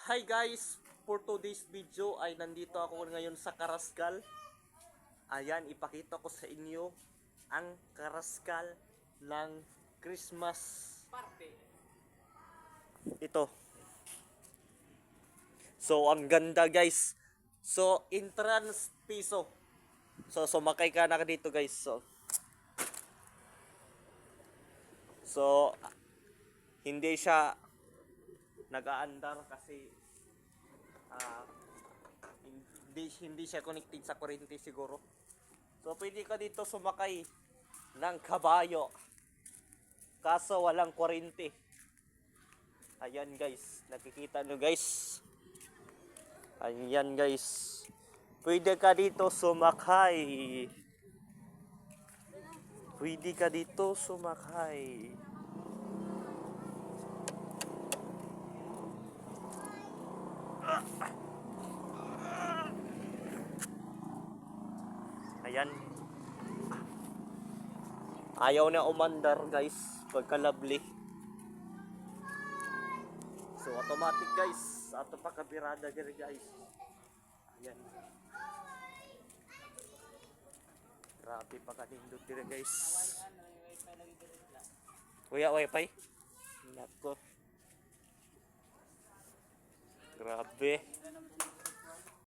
Hi guys! For today's video ay nandito ako ngayon sa Karaskal. Ayan, ipakita ko sa inyo ang Karaskal ng Christmas party. Ito. So, ang ganda guys. So, entrance piso. So, sumakay ka na dito guys. So, hindi siya nag-aandar kasi hindi siya connected sa kuryente siguro. So pwede ka dito sumakay ng kabayo. Kaso walang kuryente. Ayan guys, nakikita nyo guys. Ayan guys. Pwede ka dito sumakay. Pwede ka dito sumakay. Ayan. Ayaw na umandar guys, pagka-lovely. So automatic guys, ato pa kabirada gari guys. Ayan. Grabe pa kanindot dire guys. Kuya, wifi? Nako. Grabe.